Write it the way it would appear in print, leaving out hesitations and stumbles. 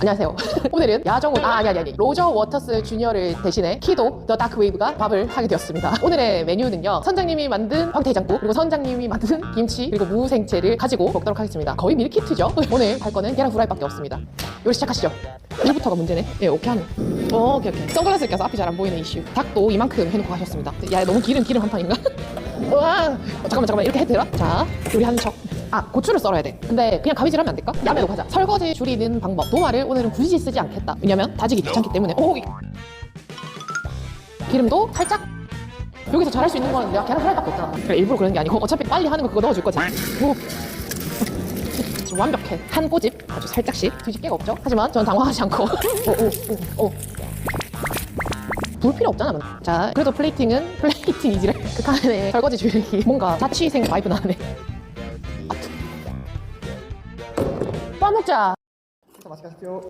안녕하세요. 오늘은 야정훈, 아니. 로저 워터스 주니어를 대신해 키도 더 다크웨이브가 밥을 하게 되었습니다. 오늘의 메뉴는요, 선장님이 만든 황태장국, 그리고 선장님이 만든 김치, 그리고 무생채를 가지고 먹도록 하겠습니다. 거의 밀키트죠? 오늘 할 거는 계란 후라이밖에 없습니다. 요리 시작하시죠. 1부터가 문제네. 예, 오케이 하네. 오케이. 선글라스를 껴서 앞이 잘 안 보이는 이슈. 닭도 이만큼 해놓고 가셨습니다. 야, 너무 기름 한 판인가? 우와! 잠깐만. 이렇게 해도 되나? 자, 요리하는 척. 고추를 썰어야 돼. 근데 그냥 가위질하면 안 될까? 야매로 가자. 설거지 줄이는 방법. 도마를 오늘은 굳이 쓰지 않겠다. 왜냐면 다지기 귀찮기 때문에. 기름도 살짝. 여기서 잘할 수 있는 건 내가 계란 후라이밖에 없잖아. 그래, 일부러 그러는 게 아니고 어차피 빨리 하는 거 그거 넣어줄 거지. 지금 완벽해. 한 꼬집 아주 살짝씩 뒤집개가 없죠? 하지만 전 당황하지 않고 불 필요 없잖아. 자, 그래도 플레이팅이지래. 그 칸에 설거지 줄이기. 뭔가 자취생 바이브 나네. 밥 먹자. 맛있게 하십시오.